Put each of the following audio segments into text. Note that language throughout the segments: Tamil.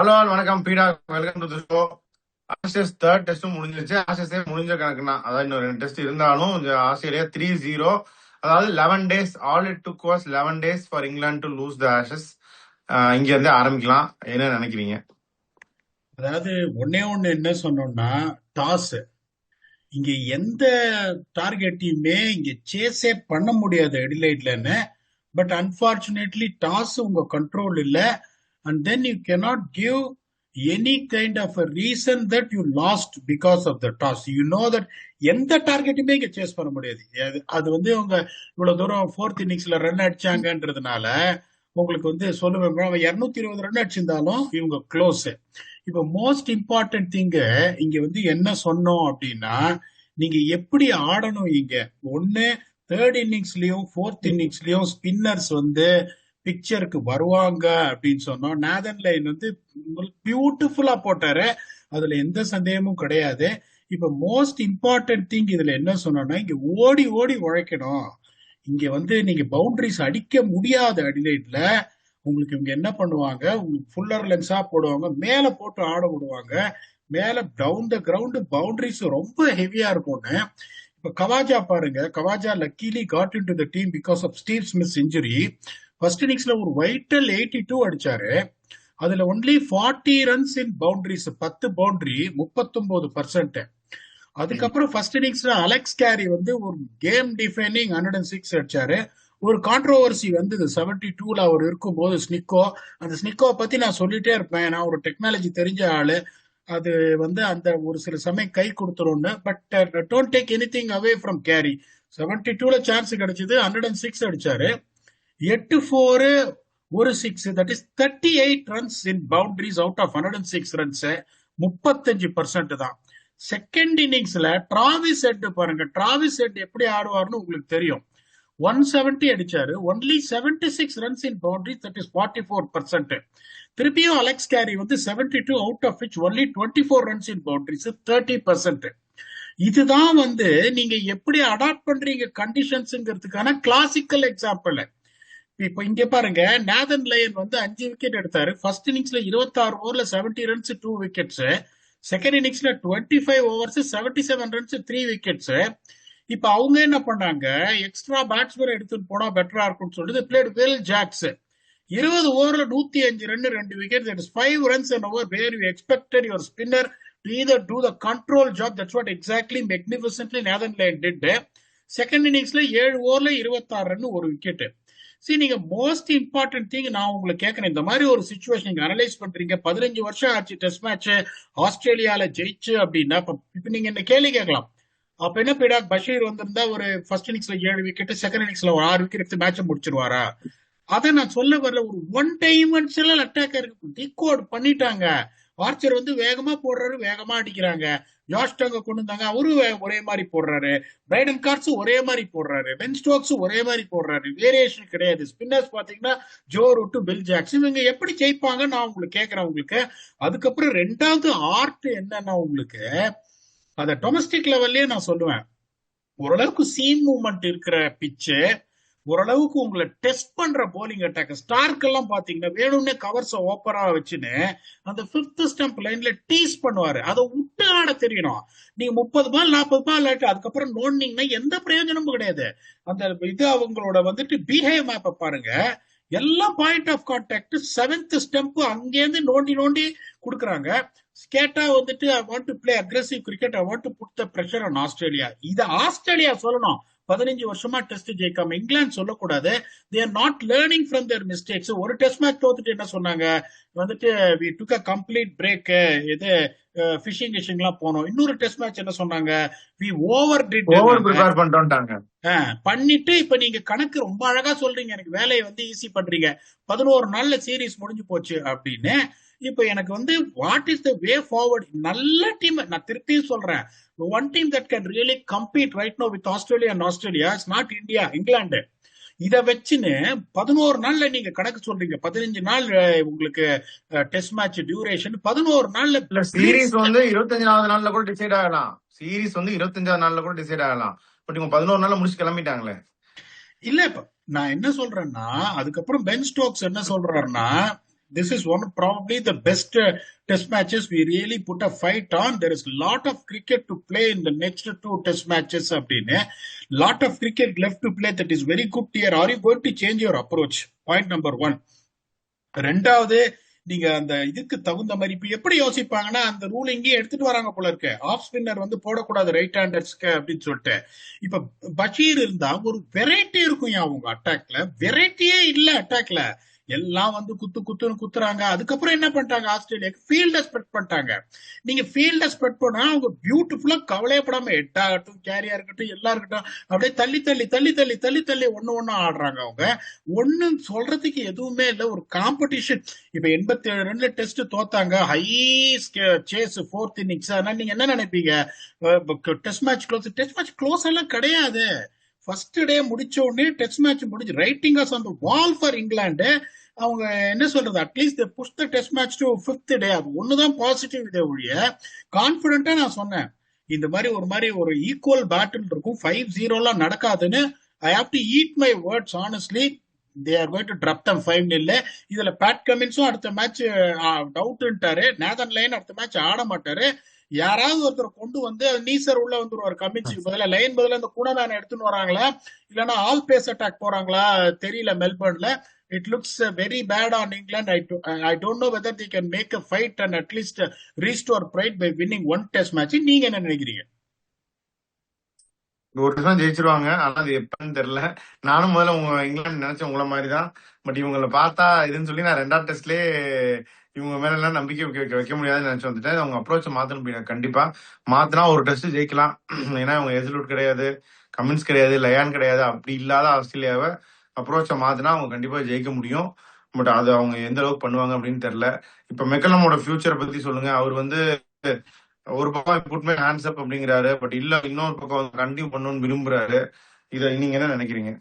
ஹலோ ஆல் வணக்கம் பீடா. Welcome to the show. Australia third டெஸ்டும் முடிஞ்சிருச்சு. ஆஸ்திரேலியா முடிஞ்ச கணக்குனா அதாவது இன்னும் 2 டெஸ்ட் இருந்தாலும் ஆஸ்திரேலியா 3-0. அதாவது 11 days. All it took was 11 days for England to lose the Ashes. இங்க இருந்து ஆரம்பிக்கலாம். என்ன நினைக்கிறீங்க? அதாவது ஒன்னே ஒண்ணு என்ன சொன்னோம்னா, டாஸ். இங்க எந்த டார்கெட்டையுமே இங்க சேஸே பண்ண முடியாது எடிலைட்லன்னு. பட் அன்பார்ச்சுனேட்லி டாஸ் உங்க கண்ட்ரோல் இல்ல. And then you cannot give any kind of a reason that you lost because of the toss. You know that எந்த டார்கெட்டுமே இங்க சேஸ் பண்ண முடியாது. அது வந்து அவங்க இவ்வளவு தூரம் ஃபோர்த் இன்னிங்ஸ்ல ரன் அடிச்சாங்கன்றதுனால உங்களுக்கு வந்து சொல்லுவேன், அவன் 220 ரன் அடிச்சிருந்தாலும் இவங்க க்ளோஸ். இப்ப மோஸ்ட் இம்பார்ட்டன்ட் திங் இங்க வந்து என்ன சொன்னோம் அப்படின்னா, நீங்க எப்படி ஆடணும் இங்க. ஒண்ணு, தேர்ட் இன்னிங்ஸ்லயும் ஃபோர்த் இன்னிங்ஸ்லயும் ஸ்பின்னர்ஸ் வந்து பிக்சருக்கு வருவாங்க அப்படின்னு சொன்னோம். நாதன் லைன் வந்து பியூட்டிஃபுல்லா போட்டாரு, அதுல எந்த சந்தேகமும் கிடையாது. இப்ப மோஸ்ட் இம்பார்ட்டன்ட் திங் இதுல என்ன சொன்னோம்னா, இங்க ஓடி ஓடி உழைக்கணும். இங்க வந்து நீங்க பவுண்டரிஸ் அடிக்க முடியாத அடிலைட்ல உங்களுக்கு இவங்க என்ன பண்ணுவாங்க, உங்களுக்கு ஃபுல்லர் லென்ஸா போடுவாங்க, மேல போட்டு ஆட விடுவாங்க. மேல டவுன் த கிரவுண்ட் பவுண்டரிஸ் ரொம்ப ஹெவியா இருக்கும்னு. இப்ப கவாஜா பாருங்க, Khawaja luckily got into the team because of Steve Smith injury. First இன்னிங்ஸ்ல ஒரு வைட்டல் 82 அடிச்சாரு. அதுல only 40 runs in boundaries, 10 boundary, 39%. அதுக்கப்புறம் ஃபர்ஸ்ட் இன்னிங்ஸ்ல அலெக்ஸ் கேரி வந்து ஒரு கேம் டிஃபைனிங் 106 அடிச்சாரு. ஒரு கான்ட்ரோவர்சி வந்து 72ல அவர் இருக்கும்போது ஸ்னிக்கோ, அந்த ஸ்னிக்கோ பத்தி நான் சொல்லிட்டே இருப்பேன், நான் ஒரு டெக்னாலஜி தெரிஞ்ச ஆளு. அது வந்து அந்த ஒரு சில சமயம் கை கொடுத்துரும்னு. But don't take anything away from Carey. 72ல சான்ஸ் கிடைச்சது, 106 அடிச்சாரு. 8-4 ஒரு 6, that is 38 runs in boundaries out of 106 runs, 35% தான். செகண்ட் இன்னிங்ஸ்ல டிராவிஸ் ஹெட் பாருங்க, டிராவிஸ் ஹெட் எப்படி ஆடுவார்னு உங்களுக்கு தெரியும். 170 அடிச்சாரு, only 76 runs in boundary, that is 44%. திருப்பியும் அலெக்ஸ் கேரி வந்து 72 out of which only 24 runs in boundaries, 30%. இதுதான் வந்து நீங்க எப்படி அடாப்ட் பண்றீங்க கண்டிஷன்ஸ்ங்கிறதுக்கான கிளாசிக்கல் எக்ஸாம்பிள். இப்ப இங்க பாருங்க, நாதன் லயன் வந்து 5 விக்கெட் எடுத்தாரு. ஃபர்ஸ்ட் இன்னிங்ஸ்ல 26 ஓவர்ல 70 ரன்ஸ் 2 விக்கெட்ஸ். செகண்ட் இன்னிங்ஸ்ல 25 ஓவர்ஸ் 77 ரன்ஸ் 3 விக்கெட்ஸ். இப்ப அவங்க என்ன பண்ணாங்க, எக்ஸ்ட்ரா பேட்ஸ்மேன் எடுத்துட்டு போனா பெட்டரா இருக்கும்னு சொல்லிட்டு பிளேட் வில் ஜாக்ஸ். 20 ஓவர்ல 105 run 2 wicket, that is 5 runs an over where you expected your spinner to either do the control job. That's what exactly magnificently Nathan Lyon did. Second இன்னிங்ஸ்ல 7 ஓவர்ல 26 ரன் ஒரு விக்கெட். சரி, நீங்க மோஸ்ட் இம்பார்ட்டன்ட் திங் நான் உங்களுக்கு கேட்கறேன், இந்த மாதிரி ஒரு சுச்சுவேஷன் நீங்க அனலைஸ் பண்றீங்க, 15 வருஷம் ஆச்சு டெஸ்ட் மேட்ச் ஆஸ்திரேலியால ஜெயிச்சு அப்படின்னா, இப்ப நீங்க என்ன கேள்வி கேட்கலாம், அப்ப என்ன பீடாக் பஷீர் வந்திருந்தா ஒரு ஃபர்ஸ்ட் இன்னிங்ஸ்ல 7 விக்கெட், செகண்ட் இன்னிங்ஸ்ல ஒரு 6 விக்கெட் எடுத்து மேட்சை முடிச்சிருவாரா? அதை நான் சொல்ல வரல. ஒரு ஒன் டைமென்ஷனல் அட்டாக்கர் டிகோட் பண்ணிட்டாங்க. ஆர்ச்சர் வந்து வேகமா போடுறாரு, வேகமா அடிக்கிறாங்க. ஜாஷ் டங்க கொண்டு வந்தாங்க, அவரும் ஒரே மாதிரி போடுறாரு. பிரைடன் கார்ட்ஸ் ஒரே மாதிரி போடுறாரு. பென் ஸ்டோக்ஸ் ஒரே மாதிரி போடுறாரு. வேரியேஷன் கிடையாது. ஸ்பின்னர்ஸ் பாத்தீங்கன்னா ஜோ ரூட், பில் ஜாக்ஸ், இவங்க எப்படி ஜெயிப்பாங்க நான் உங்களுக்கு கேட்கறேன் உங்களுக்கு. அதுக்கப்புறம் ரெண்டாவது ஆர்ட் என்னன்னா, உங்களுக்கு அத டொமஸ்டிக் லெவல்லயே நான் சொல்லுவேன், ஓரளவுக்கு சீம் மூவ்மெண்ட் இருக்கிற பிச்சு, ஓரளவுக்கு உங்களை டெஸ்ட் பண்ற போலிங் அட்டாக். ஸ்டார்க் எல்லாம் பாத்தீங்கன்னா வேணும்னே கவர்ஸ் ஓப்பரா வச்சுன்னு அந்த 5th ஸ்டம்ப் லைன்ல டீஸ் பண்ணுவாரு. அதை விட்டு ஆட தெரியணும். நீங்க 30 பால் 40 பால் ஆட்டு அதுக்கப்புறம் நோண்டிங்கன்னா எந்த பிரயோஜனமும் கிடையாது. அந்த இது அவங்களோட வந்துட்டு பிஹேவ் மேப்பை பாருங்க, எல்லாம் point of contact 7th stump அங்கேருந்து நோண்டி நோண்டி கொடுக்குறாங்க. கேட்டா வந்துட்டு I want to play aggressive cricket, I want to put the pressure on Australia. இதை ஆஸ்திரேலியா சொல்லணும். 15 வருஷமா டெஸ்ட் ஜெயிக்காம இங்கிலாந்து சொல்லக்கூடாது. They are not learning from their mistakes. ஒரு டெஸ்ட் மேட்ச் தோத்துட்டு என்ன சொன்னாங்க, வந்துட்டு we took a complete break, இது ஃபிஷிங் கிஷிங்லாம் போனோம். இன்னொரு டெஸ்ட் மேட்ச் என்ன சொன்னாங்க, we overdid, over prepare பண்ணிட்டோம்ட்டாங்க. பண்ணிட்டு இப்ப நீங்க கணக்கு ரொம்ப அழகா சொல்றீங்க, எனக்கு வேலையை வந்து ஈஸி பண்றீங்க, 11 நாள்ல சீரீஸ் முடிஞ்சு போச்சு அப்படின்னு. இப்ப எனக்கு வந்து what is the way forward? நல்ல டீம், நான் திருப்பியும் சொல்றேன், one team that can really compete right no with Australia and Australia is not India, England. இத வச்சுன்னு 11 நாள்ல நீங்க கணக்கு சொல்றீங்க. 15 நாள் உங்களுக்கு டெஸ்ட் மேட்ச் டியூரேஷன், 11 நாள்ல சீரீஸ் வந்து 25வது நாள்ல கூட டிசைட் ஆகலாம். சீரீஸ் வந்து 25வது நாள்ல கூட டிசைட் ஆகலாம். பட் இவங்க 11 நாள்ல முடிச்சு கிளம்பிட்டாங்களே. இல்ல, இப்ப நான் என்ன சொல்றேன்னா, அதுக்கப்புறம் பென் ஸ்டோக்ஸ் என்ன சொல்றாருன்னா, this is one probably the best test matches. We really put a fight on. There is a lot of cricket to play in the next two test matches. Abdine, lot of cricket left to play. That is very good here. Are you going to change your approach? Point number one. ரெண்டாவது, நீங்க அந்த இதுக்கு தகுந்த மாதிரி இப்ப எப்படி யோசிப்பாங்கன்னா, அந்த ரூல் இங்கேயே எடுத்துட்டு வராங்க போல இருக்கு. ஆஃப் ஸ்பின்னர் வந்து போடக்கூடாது ரைட் ஹேண்டர்ஸ்க்கு அப்படின்னு சொல்லிட்டு. இப்ப பஷீர் இருந்தா ஒரு வெரைட்டி இருக்கும் அவங்க அட்டாக்ல. வெரைட்டியே இல்ல அட்டாக்ல. எல்லாம் வந்து குத்துன்னு குத்துறாங்க. அதுக்கப்புறம் என்ன பண்ணிட்டாங்க, ஆஸ்திரேலியாக்கு ஃபீல்ட ஸ்ப்ரெட் பண்ணிட்டாங்க. நீங்க ஃபீல்ட ஸ்ப்ரெட் பண்ணா அவங்க பியூட்டிஃபுல்லா கவலையப்படாம ஹெட் ஆகட்டும், கேரியா இருக்கட்டும், எல்லாம் இருக்கட்டும், அப்படியே தள்ளி ஒண்ணு ஆடுறாங்க. அவங்க ஒண்ணு சொல்றதுக்கு எதுவுமே இல்ல. ஒரு காம்படிஷன். இப்ப 87 ரன்ல டெஸ்ட் தோத்தாங்க. High chase 4th innings. ஆனா நீங்க என்ன நினைப்பீங்க, டெஸ்ட் மேட்ச் க்ளோஸ் எல்லாம் கிடையாது. ஃபர்ஸ்ட் டே முடிச்ச உடனே டெஸ்ட் மேட்ச் முடிஞ்சு writing on the wall for England. அவங்க என்ன சொல்றது, at least push the test match to 5th day. அது ஒண்ணுதான் பாசிட்டிவ். இதே ஒழிய கான்பிடண்டா நான் சொன்னேன், இந்த மாதிரி ஒரு ஈக்குவல் பேட்டில் இருக்கும், 5-0 நடக்காதுன்னு. I have to eat my words honestly. they are going to drop them 5-0. இதுல பேட் கமின்ஸும் அடுத்த மேட்ச் டவுட்ன்ட்டாரு. நேதன் லைன் அடுத்த மேட்ச் ஆட மாட்டாரு. யாராவது ஒருத்தர் கொண்டு வந்து நீசர் உள்ள வந்துருவாரு. கமின்ஸுக்கு பதிலா லைன் பதிலா இந்த குணநாயகன் எடுத்துன்னு வராங்களா, இல்லைன்னா ஆல் பேஸ் அட்டாக் போறாங்களா தெரியல. மெல்பர்ன்ல it looks very bad on England. I don't know whether they can make a fight and at least restore pride by winning one test match. நீங்க என்ன நினைக்கிறீங்க? ஒரு வருஷம் ஜெயிச்சிருவாங்க, ஆனா அது எப்பன்னு தெரியல. நானும் முதல்ல இங்கிலாந்து நினைச்சேன் உங்களை மாதிரிதான். பட் இவங்களை பார்த்தா இதுன்னு சொல்லி நான் 2வது டெஸ்ட்லயே இவங்க மேல எல்லாம் நம்பிக்கை வைக்க முடியாதுன்னு நினைச்சு வந்துட்டேன். அவங்க அப்ரோச் மாத்தணும் அப்படின்னா கண்டிப்பா மாத்தினா ஒரு டெஸ்ட் ஜெயிக்கலாம். ஏன்னா அவங்க எஸ்லூட் கிடையாது, கமின்ஸ் கிடையாது, லயான் கிடையாது. அப்படி இல்லாத ஆஸ்திரேலியாவை அப்ரோச்சை மாத்தினா அவங்க கண்டிப்பா ஜெயிக்க முடியும். பட் அது அவங்க எந்த அளவுக்கு பண்ணுவாங்க அப்படின்னு தெரியல. இப்ப மெக்கலமோட ஃபியூச்சரை பத்தி சொல்லுங்க. அவர் வந்து ஒரு பக்கம் புட் மை ஹேண்ட்ஸ் அப் அப்படிங்கிறாரு, பட் இல்ல இன்னொரு பக்கம் கண்டினியூ பண்ணணும்னு விரும்புறாரு. இத நீங்க என்ன நினைக்கிறீங்க?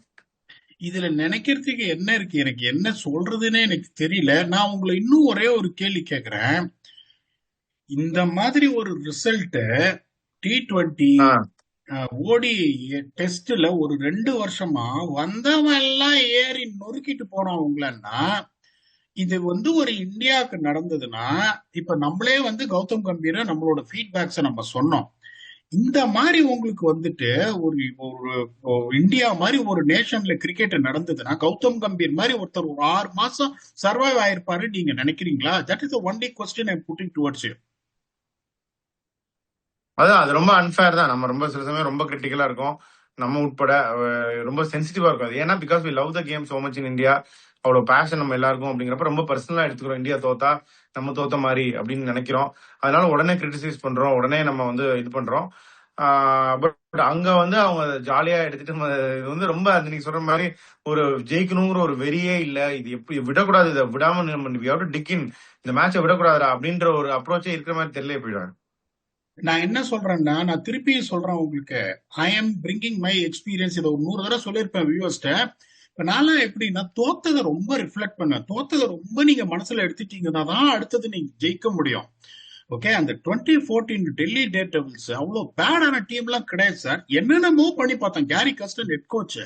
இதுல நினைக்கிறதுக்கு என்ன இருக்கு, எனக்கு என்ன சொல்றதுன்னே எனக்கு தெரியல. நான் உங்களை இன்னும் ஒரே ஒரு கேள்வி கேக்குறேன். இந்த மாதிரி ஒரு ரிசல்ட் T20 ஓடி டெஸ்ட்ல ஒரு 2 வருஷமா வந்தவன் எல்லாம் ஏறி நொறுக்கிட்டு போனவங்களன்னா, இது வந்து ஒரு இந்தியாவுக்கு நடந்ததுன்னா, இப்ப நம்மளே வந்து கௌதம் கம்பீர நம்மளோட ஃபீட்பேக்ஸை நம்ம சொன்னோம். இந்த மாதிரி உங்களுக்கு வந்துட்டு ஒரு இந்தியா மாதிரி ஒரு நேஷன்ல கிரிக்கெட் நடந்ததுன்னா, கௌதம் கம்பீர் மாதிரி ஒருத்தர் ஒரு 6 மாசம் சர்வைவ் ஆயிருப்பாரு நீங்க நினைக்கிறீங்களா? That is the only question I am putting towards you. அதான் அது ரொம்ப அன்ஃபேர் தான். நம்ம ரொம்ப சில சமயம் ரொம்ப கிரிட்டிக்கலா இருக்கும், நம்ம உட்பட ரொம்ப சென்சிட்டிவா இருக்கும். அது ஏன்னா because we love the game so much in India. அவ்வளவு பேஷன் நம்ம எல்லாருக்கும் அப்படிங்கிறப்ப ரொம்ப பர்சனலா எடுத்துக்கிறோம். இந்தியா தோத்தா நம்ம தோத்த மாதிரி அப்படின்னு நினைக்கிறோம். அதனால உடனே கிரிட்டிசைஸ் பண்றோம், உடனே நம்ம வந்து இது பண்றோம். பட் அங்க வந்து அவங்க ஜாலியா எடுத்துட்டு இது வந்து ரொம்ப நீங்க சொல்ற மாதிரி ஒரு ஜெயிக்கணுங்கிற ஒரு வெறியே இல்ல. இது எப்படி விடக்கூடாது, இதை விடாம நம்ம டிக்கின் இந்த மேட்சை விடக்கூடாதுடா அப்படின்ற ஒரு அப்ரோச்சே இருக்கிற மாதிரி தெரியல போயிடுவாங்க. நான் என்ன சொல்றேன்னா, நான் திருப்பியும் சொல்றேன் உங்களுக்கு, I am bringing my experience. இதை ஒரு 100 தடவை சொல்லியிருப்பேன் வியூவர்ஸ்ட. இப்ப நான்லாம் எப்படின்னா, தோத்ததை ரொம்ப ரிஃப்ளெக்ட் பண்ண, தோத்ததை ரொம்ப நீங்க மனசுல எடுத்துட்டீங்கன்னா தான் அடுத்தது நீங்க ஜெயிக்க முடியும். ஓகே, அந்த 2014 டெல்லி டேர் டெவில்ஸ் அவ்வளவு பேடான டீம் எல்லாம் கிடையாது சார். என்னென்னமோ பண்ணி பார்த்தோம். கேரி கஸ்டன் ஹெட் கோச்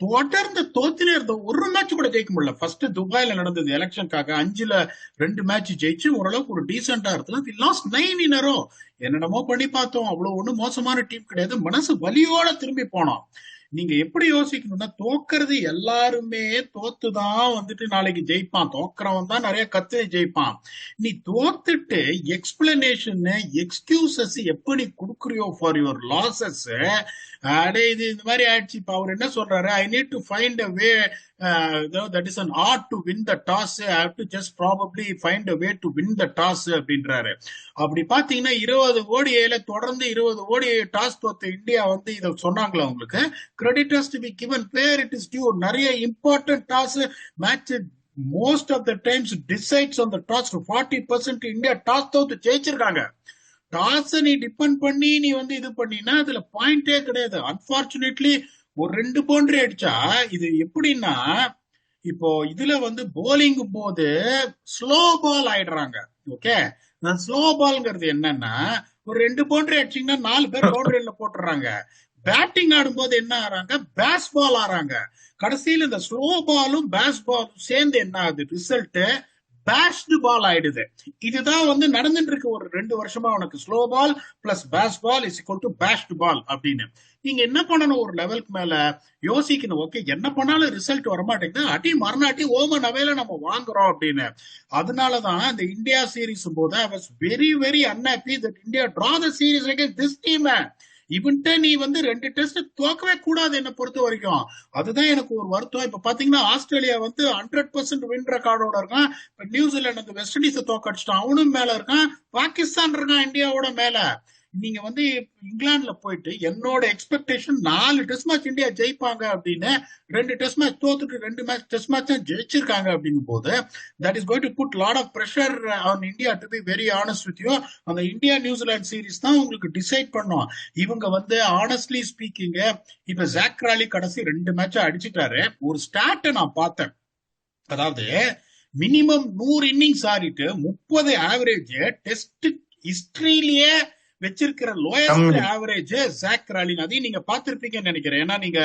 தொடர்ந்து தோத்திலே இருந்த ஒரு மேட்ச் கூட ஜெயிக்க முடியல. ஃபர்ஸ்ட் துபாயில நடந்தது எலெக்ஷனுக்காக, 5ல் 2 மேட்ச் ஜெயிச்சு ஓரளவுக்கு ஒரு டீசென்டா இருந்தது. Last 9 in a row. என்னென்னமோ பண்ணி பார்த்தோம். அவ்வளவு ஒன்றும் மோசமான டீம் கிடையாது. மனசு வலியோட திரும்பி போனோம். நீங்க எப்படி யோசிக்கணும்னா, தோக்கிறது எல்லாருமே தோத்துதான் வந்துட்டு நாளைக்கு ஜெயிப்பான். தோக்குறவன் தான் நிறைய கத்து ஜெயிப்பான். நீ தோத்துட்டு எக்ஸ்பிளனேஷன் எக்ஸ்கியூசஸ் எப்படி கொடுக்குறியோ ஃபார் யுவர் லாசஸ், அடே இது இந்த மாதிரி ஆயிடுச்சு. இப்ப அவர் என்ன சொல்றாரு, I need to find a way, that is an art to win the toss. I have to just probably find a way to win the toss அப்படின்றாரு. அப்படி பாத்தீங்கன்னா 20 ஓடிஐல தொடர்ந்து 20 ஓடிஐ டாஸ் தோத்த இந்தியா வந்து இதை சொன்னாங்களா உங்களுக்கு? Credit has to be given where it is due. நிறைய important toss match most of the times decides on the toss. 40% India toss தோத்து ஜெயிச்சிருக்காங்க. டாஸ் நீ டிபெண்ட் பண்ணி நீ வந்து இது பண்ணினா அதுல பாயிண்டே கிடையாது. அன்பார்ச்சுனேட்லி ஒரு 2 பவுண்டரி அடிச்சா இது எப்படின்னா, இப்போ இதுல வந்து போலிங் போது ஸ்லோ பால் ஆயிடுறாங்க. ஓகே, ஸ்லோ பால்ங்கிறது என்னன்னா, ஒரு 2 பவுண்டரி அடிச்சீங்கன்னா 4 பேர் பவுண்டரியில போட்டுறாங்க. பேட்டிங் ஆடும்போது என்ன ஆறாங்க, பேஸ் பால் ஆறாங்க. கடைசியில் இந்த ஸ்லோ பாலும் பேஸ் பாலும் சேர்ந்து என்ன ஆகுது, ரிசல்ட் பேஷ்டு பால் ஆயிடுது. இதுதான் வந்து நடந்துட்டு இருக்கு ஒரு 2 வருஷமா. உனக்கு ஸ்லோ பால் பிளஸ் பேஷ் பால் இஸ் ஈக்குவல் டு பேஷ்டு பால் அப்படின்னு. நீங்க என்ன பண்ணணும், ஒரு லெவலுக்கு மேல யோசிக்கணும். ஓகே, என்ன பண்ணாலும் ரிசல்ட் வரமாட்டேங்குது, அடி மறுநாட்டி ஓமன் அவையில நம்ம வாங்குறோம் அப்படின்னு. அதனாலதான் இந்த இந்தியா சீரீஸ் போது I was very very unhappy that India draw the series against this team. இவன்ட்ட நீ வந்து 2 டெஸ்ட் தோக்கவே கூடாது என்ன பொறுத்த வரைக்கும். அதுதான் எனக்கு ஒரு வருத்தம். இப்ப பாத்தீங்கன்னா ஆஸ்திரேலியா வந்து 100% வின் ரெக்கார்டோட இருக்கான். இப்ப நியூசிலாந்து அந்த வெஸ்ட் இண்டீஸை தோக்கடிச்சிட்டான், அவனும் மேல இருக்கான். பாகிஸ்தான் இருக்கான் இந்தியாவோட மேல. நீங்க வந்து இங்கிலாந்துல போயிட்டு என்னோட எக்ஸ்பெக்டேஷன் 4 டெஸ்ட் மேட்ச் இந்தியா ஜெயிப்பாங்க அப்படின்னு, 2 டெஸ்ட் மேட்ச் தோத்துட்டு 2 மேட்ச் டெஸ்ட் மேட்ச் தான் ஜெயிச்சிருக்காங்க. அப்படிங்கும் போது that is going to put lot of pressure on India. To be very honest with you, அந்த இந்தியா நியூசிலாந்து சீரிஸ் தான் உங்களுக்கு டிசைட் பண்ணும். இவங்க வந்து ஆனஸ்ட்லி ஸ்பீக்கிங், இப்ப ஜாக் ராலி கடைசி 2 மேட்ச் அடிச்சிட்டாரு. ஒரு ஸ்டார்ட் நான் பார்த்தேன், அதாவது மினிமம் 100 இன்னிங்ஸ் ஆடிட்டு 30 ஆவரேஜ் டெஸ்ட் ஹிஸ்டரியிலேயே வச்சிருக்கிற லோயஸ்ட் ஆவரேஜ் ஜாக் ராலின். அதையும் நீங்க பாத்திருப்பீங்கன்னு நினைக்கிறேன், ஏன்னா நீங்க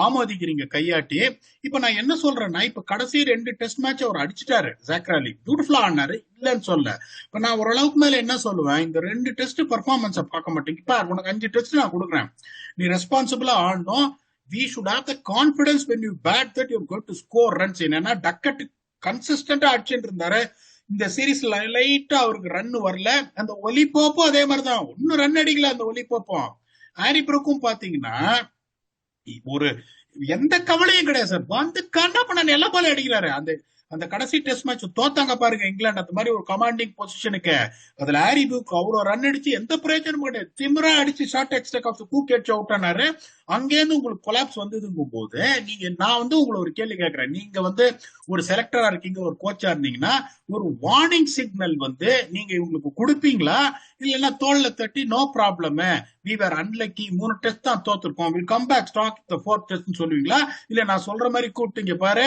ஆமோதிக்கிறீங்க கையாட்டி. இப்ப நான் என்ன சொல்றேன்னா, இப்ப கடைசி 2 டெஸ்ட் மேட்ச் அவர் அடிச்சிட்டாரு ஜாக் ராலி, பியூட்டிஃபுல்லா ஆனாரு, இல்லன்னு சொல்ல. இப்ப நான் ஓரளவுக்கு மேல என்ன சொல்லுவேன், இந்த 2 டெஸ்ட் பெர்ஃபார்மன்ஸை பார்க்க மாட்டேன். இப்ப உனக்கு 5 டெஸ்ட் நான் கொடுக்குறேன், நீ ரெஸ்பான்சிபிளா ஆடணும். we should have the confidence when you bat that you're going to score runs. என்னன்னா டக்கட் கன்சிஸ்டன்டா அடிச்சுட்டு இருந்தாரு. இந்த சீரீஸ்ல லைட்டா அவருக்கு ரன் வரல. அந்த ஒலிபோப்பும் அதே மாதிரிதான், ஒன்னும் ரன் அடிக்கல அந்த ஒலிபோப்பும். ஹாரி ப்ரூக்கும் பாத்தீங்கன்னா ஒரு எந்த கவலையும் கிடையாது சார், வந்து கண்டா பண்ண எல்லா பாலும் அடிக்கிறாரு. அந்த அந்த கடைசி டெஸ்ட் மேட்ச் தோத்தாங்க பாருங்க இங்கிலாந்து, அந்த மாதிரி ஒரு கமாண்டிங் பொசிஷனுக்கு. அதுல ஹாரி ப்ரூக் அவ்வளவு ரன் அடிச்சு எந்த பிரயோஜனமும் கிடையாது, திமிரா அடிச்சு ஷார்ட் எக்ஸ்ட்ரா ஆஃப் தூக்கி அவுட் ஆனாரு. அங்கேருந்து உங்களுக்கு கொலாப்ஸ் வந்ததுங்கும் போது நான் வந்து உங்களை ஒரு கேள்வி கேட்கிறேன். நீங்க வந்து ஒரு செலக்டரா இருக்கீங்க, ஒரு கோச்சா இருந்தீங்கன்னா, ஒரு வார்னிங் சிக்னல் வந்து நீங்க இவங்களுக்கு கொடுப்பீங்களா, இல்லைன்னா தோல்ல தட்டி no problem, we were unlucky, 3 test தான் தோத்துருக்கோம், will come back stack the 4th test சொல்லுவீங்களா? இல்ல நான் சொல்ற மாதிரி கூப்பிட்டீங்க பாரு,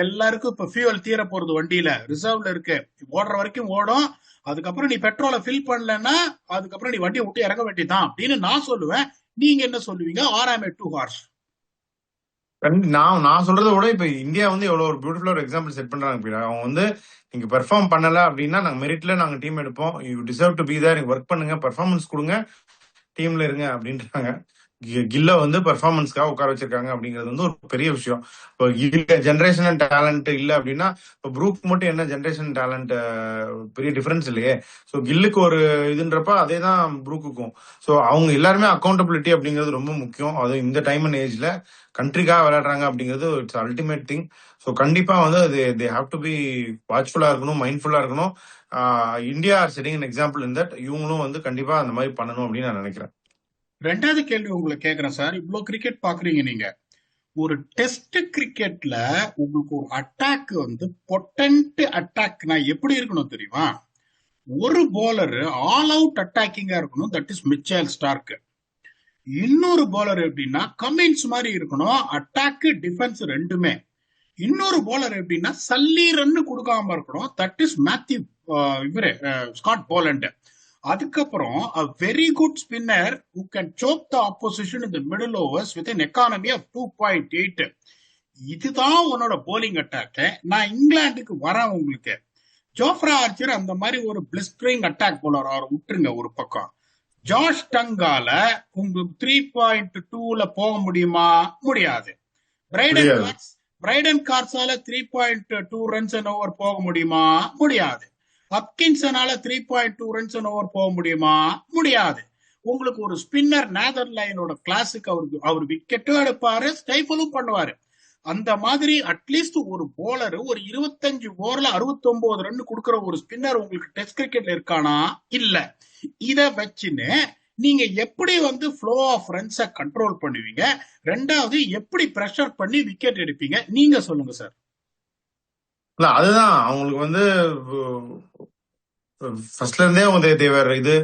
எல்லாருக்கும் இப்ப ஃபியூவல் தீர போறது, வண்டியில ரிசர்வ்ல இருக்கு, ஓடுற வரைக்கும் ஓடும், அதுக்கப்புறம் நீ பெட்ரோலை ஃபில் பண்ணலன்னா அதுக்கப்புறம் நீ வண்டியை விட்டு இறங்க வேண்டியதான் அப்படின்னு நான் சொல்லுவேன். நீங்க என்ன சொல்லுவீங்க? ஆர் ஆம் டூ ஹார்ஷ்? நான் சொல்றதை விட இப்ப இந்தியா வந்து எவ்வளவு ஒரு பியூட்டிஃபுல்லா ஒரு எக்ஸாம்பிள் செட் பண்றாங்க. அவங்க வந்து நீங்க பெர்ஃபார்ம் பண்ணல அப்படின்னா நாங்க மெரிட்ல நாங்க டீம் எடுப்போம், you deserve to be there, நீங்க ஒர்க் பண்ணுங்க, பெர்ஃபார்மன்ஸ் கொடுங்க, டீம்ல இருங்க அப்படின்றாங்க. கில்ல வந்து பெர்ஃபார்மன்ஸ்க்காக உட்கார வச்சிருக்காங்க அப்படிங்கிறது வந்து ஒரு பெரிய விஷயம். இப்போ ஜென்ரேஷனல் டேலண்ட் இல்ல அப்படின்னா, இப்போ ப்ரூக் மட்டும் என்ன ஜென்ரேஷன் டேலண்ட், பெரிய டிஃபரன்ஸ் இல்லையே. ஸோ கில்லுக்கு ஒரு இதுன்றப்ப அதே தான் ப்ரூக்குக்கும். ஸோ அவங்க எல்லாருமே அக்கௌண்டபிலிட்டி அப்படிங்கிறது ரொம்ப முக்கியம். அது இந்த டைம் அண்ட் ஏஜ்ல கண்ட்ரிக்காக விளையாடுறாங்க அப்படிங்கிறது இட்ஸ் அல்டிமேட் திங். ஸோ கண்டிப்பா வந்து தே ஹாவ் டு பி வாட்ச்ஃபுல்லா இருக்கணும், மைண்ட்ஃபுல்லா இருக்கணும். India are setting an example in that. இவங்களும் வந்து கண்டிப்பா அந்த மாதிரி பண்ணணும் அப்படின்னு நான் நினைக்கிறேன். 2வது கேள்வி உங்களை கேட்கிறேன் சார், இவ்வளவு கிரிக்கெட் பாக்குறீங்க நீங்க, ஒரு டெஸ்ட் கிரிக்கெட்ல உங்களுக்கு ஒரு அட்டாக் வந்து பொட்டன்ட் அட்டாக் நான் எப்படி இருக்கணும் தெரியுமா? ஒரு போலர் ஆல் அவுட் அட்டாக்கிங்கா இருக்கணும், தட் இஸ் மிச்சல் ஸ்டார்க். இன்னொரு போலர் எப்படின்னா கமின்ஸ் மாதிரி இருக்கணும், அட்டாக் டிஃபென்ஸ் ரெண்டுமே. இன்னொரு போலர் எப்படின்னா சல்லி ரன் கொடுக்காம இருக்கணும், தட் இஸ் மேத்யூ இவரு ஸ்காட் போலண்ட். அதுக்கப்புறம் a very good spinner who can choke the opposition in the middle overs with an economy of 2.8. இதுதான் உன்னோட போலிங் அட்டாக். நான் இங்கிலாந்துக்கு வரேன். உங்களுக்கு ஜோஃப்ரா ஆர்ச்சர் அந்த மாதிரி ஒரு பிளிஸ்டரிங் அட்டாக் போலர், அவர் விட்டுருங்க ஒரு பக்கம். ஜாஷ் டங்கால உங்களுக்கு 3.2ல போக முடியுமா? முடியாது. பிரைடன் கார்ஸால 3.2 ரன்ஸ் அண்ட் ஓவர் போக முடியுமா? முடியாது. ஹப்கின்சனால 3.2 ரன்ஸ் அண்ட் ஓவர் போக முடியுமா? முடியாது. உங்களுக்கு ஒரு ஸ்பின்னர் நேதர்லைனோட கிளாஸுக்கு அவர் விக்கெட்டும் எடுப்பாரு, ஸ்டைஃபலும் பண்ணுவாரு. அந்த மாதிரி அட்லீஸ்ட் ஒரு போலர் ஒரு 25 ஓவர்ல 69 ரன் கொடுக்கிற ஒரு ஸ்பின்னர் உங்களுக்கு டெஸ்ட் கிரிக்கெட்ல இருக்கானா? இல்ல. இத வச்சுன்னு நீங்க எப்படி வந்து ஃப்ளோ ஆஃப் ரன்ஸை கண்ட்ரோல் பண்ணுவீங்க? 2வது எப்படி பிரஷர் பண்ணி விக்கெட் எடுப்பீங்க? நீங்க சொல்லுங்க சார். இல்ல அதுதான் அவங்களுக்கு வந்து ஃபர்ஸ்ட்ல இருந்தே அவங்க தேவர் இது.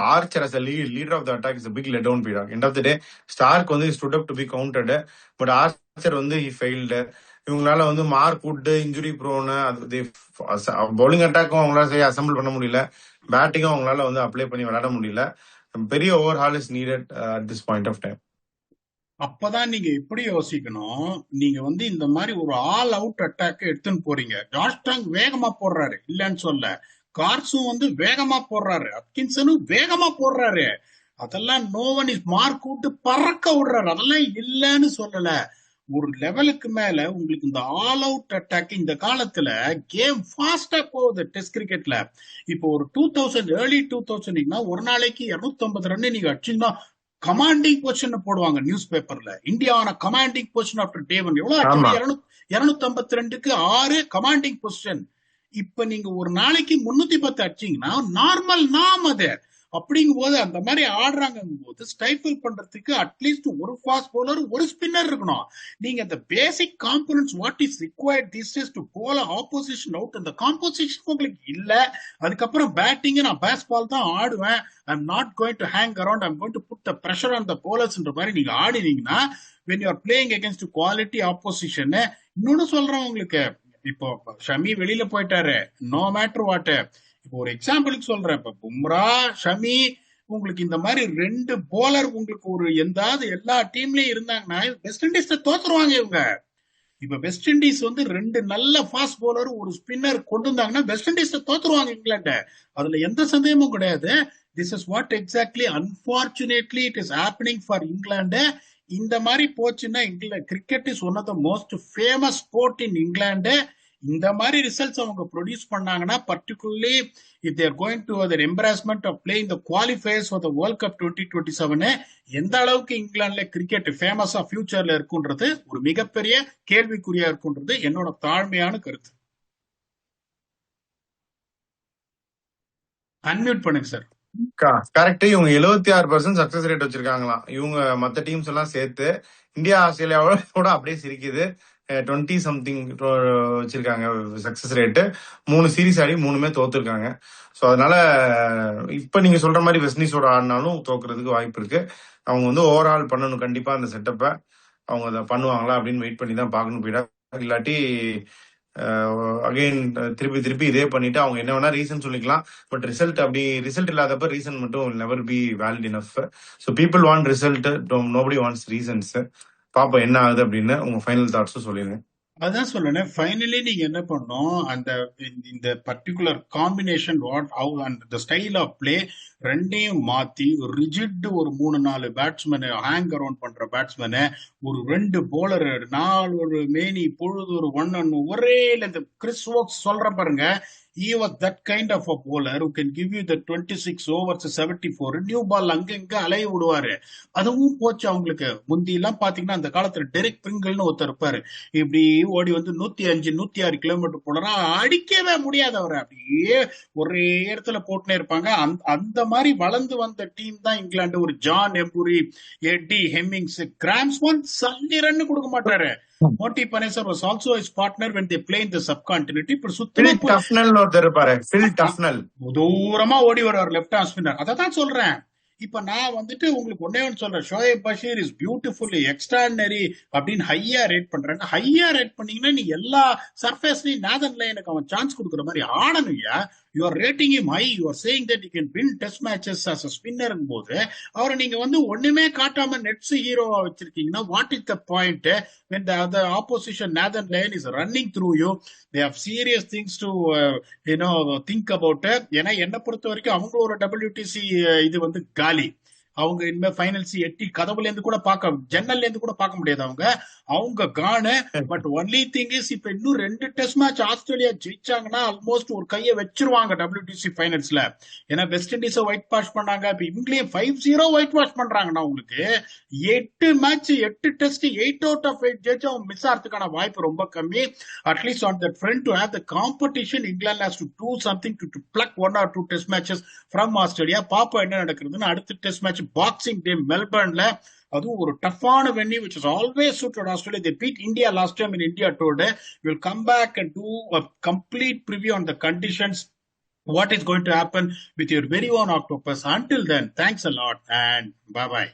Archer as a leader of the attack is a big let down period. End of the day, Starc வந்து stood up to be counted, but Archer வந்து he failed. இவங்களால வந்து மார்க் வுட் இன்ஜுரி ப்ரோன்னு பவுலிங் அட்டாக்கும் அவங்களால சரியா அசம்பிள் பண்ண முடியல, பேட்டிங்கும் அவங்களால வந்து அப்ளை பண்ணி விளையாட முடியல. பெரிய overhaul is needed at this point of time. அப்பதான் நீங்க எப்படி யோசிக்கணும், நீங்க வந்து இந்த மாதிரி ஒரு ஆல் அவுட் அட்டாக் எடுத்துன்னு போறீங்க. ஜார்ஜ் வேகமா போடுறாரு, இல்லன்னு சொல்ல. கார்ஸும் வந்து வேகமா போடுறாரு, அட்கின்சனும் வேகமா போடுறாரு. அதெல்லாம் நோ ஒன் இஸ் மார்க் விட்டு பறக்க விடுறாரு, அதெல்லாம் இல்லன்னு சொல்லல. ஒரு லெவலுக்கு மேல உங்களுக்கு இந்த ஆல் அவுட் அட்டாக் இந்த காலத்துல கேம் ஃபாஸ்டா போகுது டெஸ்ட் கிரிக்கெட்ல. இப்போ ஒரு 2000 ஏர்லி 2000 ஒரு நாளைக்கு 250 ரன் நீங்க அடிச்சீங்கன்னா கமாண்டிங் பொசிஷன் போடுவாங்க நியூஸ் பேப்பர்ல. இந்தியாவான கமாண்டிங் பொசிஷன் ஆஃப்டர் டே 1 எவ்வளவு ஆச்சு? ஆமா. 252க்கு 6 கமாண்டிங் பொசிஷன். இப்ப நீங்க ஒரு நாளைக்கு 310 அடிச்சீங்கன்னா நார்மல் நாம் அது. அப்படிங்கும் போது அந்த மாதிரி ஆடுறாங்க போது ஸ்டைஃபிள் பண்றதுக்கு அட்லீஸ்ட் ஒரு ஃபாஸ்ட் பவுலர் ஒரு ஸ்பின்னர் இருக்கணும். நீங்க அந்த basic components what is required this is to bowl opposition out, அந்த காம்போசிஷன் உங்களுக்கு இல்ல. அதுக்கப்புறம் பேட்டிங் நான் பேஸ் பால் தான் ஆடுவேன், I'm not going to hang around, I'm going to put the pressure on the போலர்ஸ்ன்ற மாதிரி நீங்க ஆடினீங்கன்னா when you are playing against quality opposition. இன்னொன்னு சொல்றேன் உங்களுக்கு, இப்போ ஷமி வெளியில போயிட்டாரு, நோ மேட்டர் வாட். இப்போ ஒரு எக்ஸாம்பிளுக்கு சொல்றேன், இப்ப பும்ரா, ஷமி, உங்களுக்கு இந்த மாதிரி 2 போலர் உங்களுக்கு ஒரு எந்தாவது எல்லா டீம்லயும் இருந்தாங்கன்னா வெஸ்ட் இண்டீஸ் தோத்துருவாங்க இவங்க. இப்ப வெஸ்ட் இண்டீஸ் வந்து 2 நல்ல ஃபாஸ்ட் போலர் ஒரு ஸ்பின்னர் கொண்டு வந்தாங்கன்னா வெஸ்ட் இண்டீஸ் தோத்துருவாங்க இங்கிலாந்து, அதுல எந்த சந்தேகமும் கிடையாது. This is what exactly unfortunately it is happening for England. இந்த மாதிரி போச்சுன்னா England cricket is one of the most famous sport in England. இந்த மாதிரி ரிசல்ட்ஸ் அவங்க ப்ரொடியூஸ் பண்ணாங்கன்னா, particularly if they're going to other embarrassment of playing the qualifiers for the world cup 2027, எந்த அளவுக்கு இங்கிலாந்துல கிரிக்கெட் ஃபேமஸா ஃபியூச்சர்ல இருக்குன்றது ஒரு மிகப்பெரிய கேள்விக்குறியா இருக்குன்றது என்னோட தாழ்மையான கருத்து. அன்மியூட் பண்ணுங்க சார். கரெக்ட். இவங்க 76% சக்சஸ் ரேட் வச்சிருக்காங்களாம். இவங்க மத்த டீம்ஸ் எல்லாம் சேர்த்து இந்தியா ஆஸ்திரேலியாவோட கூட அப்படியே சிரிக்குது. 20 சம்திங் வச்சிருக்காங்க சக்சஸ் ரேட்டு. 3 சீரீஸ் ஆடி 3மே தோத்துருக்காங்க. ஸோ அதனால இப்ப நீங்க சொல்ற மாதிரி வெஸ்ட் இண்டீஸோட ஆடினாலும் தோக்குறதுக்கு வாய்ப்பு இருக்கு. அவங்க வந்து ஓவரால் பண்ணணும் கண்டிப்பா அந்த செட்டப்பை. அவங்க அதை பண்ணுவாங்களா அப்படின்னு வெயிட் பண்ணி தான் பார்க்கணும் போயிட்டா. இல்லாட்டி அகைன் திருப்பி திருப்பி இதே பண்ணிட்டு அவங்க என்ன வேணா ரீசன் சொல்லிக்கலாம். பட் ரிசல்ட் இல்லாதப்ப ரீசன் மட்டும் never be valid enough. So people want result, nobody wants reasons. பாப்போம் என்ன ஆகுது அப்படின்னு. உங்க ஃபைனல் தாட்ஸும் சொல்லிடுங்க. அதான் சொல்றேன், ஃபைனலி நீங்க என்ன பண்ணணும், அந்த இந்த பர்டிகுலர் காம்பினேஷன் வாட் அந்த ஸ்டைல் ஆஃப் பிளே ரெண்டையும் மாத்தி ரிஜிட் ஒரு 3-4 பேட்ஸ்மேனு, ஹேங் அரௌண்ட் பண்ற பேட்ஸ்மேனு, ஒரு 2 போலர், 4 ஒரு மேனி பொழுது ஒரு 1 ஒரே இந்த கிறிஸ் வோக்ஸ் சொல்ற பாருங்க, he was that kind of a bowler who can give you the 26 overs 74 new ball அங்க இங்க அலைய விடுவாரு. அதுவும் போச்சு அவங்களுக்கு. முந்தி எல்லாம் பாத்தீங்கன்னா அந்த காலத்துல டெரிக் பிரிங்கிள்னு ஒருத்தர் இருப்பாரு, இப்படி ஓடி வந்து 105 106 கிலோமீட்டர் போனா அடிக்கவே முடியாது அவரை, அப்படியே ஒரே இடத்துல போட்டுனே இருப்பாங்க. அந்த மாதிரி வளர்ந்து வந்த டீம் தான் இங்கிலாந்து. ஒரு ஜான் எம்புரி, எட்டி ஹெமிங்ஸ், கிராம்ஸ்வான் சல்லி ரன் கொடுக்க மாட்டாரு. Moti Panesar was also his partner when they play in the subcontinent. இப்ப சுத்தமா தூரமா ஓடி வருவார் லெப்ட் ஹேண்ட் ஸ்பின்னர். அதான் சொல்றேன். இப்ப நான் வந்துட்டு உங்களுக்கு ஒன்னே ஒன்று சொல்றேன், Shoaib Bashir is beautifully extraordinary அப்படின்னு ஹையா ரேட் பண்றாங்க. ஹையா ரேட் பண்ணீங்கன்னா நீ எல்லா சர்ஃபேஸ்லயும் நேதன் லைனுக்கு அவன் சான்ஸ் கொடுக்குற மாதிரி ஆடணும்யா. You are rating him high, you are saying that you can win test matches as a spinner போது அவரை நீங்க வந்து ஒண்ணுமே காட்டாம நெட்ஸ் ஹீரோவா வச்சிருக்கீங்கன்னா what is the point when the other opposition Nathan Lyon is running through you? They have serious things to think about. ஏன்னா என்ன பொறுத்த வரைக்கும் அவங்க ஒரு WTC இது வந்து காலி. அவங்க இனிமே ஃபைனல்ஸ் எட்டி கதவுல இருந்து கூட ஜன்னல்ல இருந்து கூட பார்க்க முடியாது அவங்க காணு. பட் ஒன்லி திங் இஸ், இப்ப இன்னும் 2 டெஸ்ட் மேட்ச் ஆஸ்திரேலியா ஜெயிச்சாங்கன்னா ஆல்மோஸ்ட் ஒரு கையை வச்சிருவாங்க WTC ஃபைனல்ஸ்ல. ஏன்னா வெஸ்ட் இண்டீஸ ஒயிட் வாஷ் பண்ணாங்க, இப்ப இவங்களையும் 5-0 ஒயிட் வாஷ் பண்றாங்கன்னா உங்களுக்கு 8 மேட்ச் 8 டெஸ்ட் 8 out of 8 ஜெயிச்சு அவங்க மிஸ் ஆகிறதுக்கான வாய்ப்பு ரொம்ப கம்மி. At least on that front to have the competition, England has to do something to plug 1 or 2 test matches from Australia. பாப்பா என்ன நடக்குதுன்னு. அடுத்த டெஸ்ட் மேட்ச் பாக்ஸிங் டே மெல்பர்ன்ல, அதுவும் ஒரு டஃப்பான venue which is always suited Australia. They beat India last time in India today. We'll come back and do a complete preview on the conditions, what is going to happen with your very own Octopus. Until then, thanks a lot and bye bye.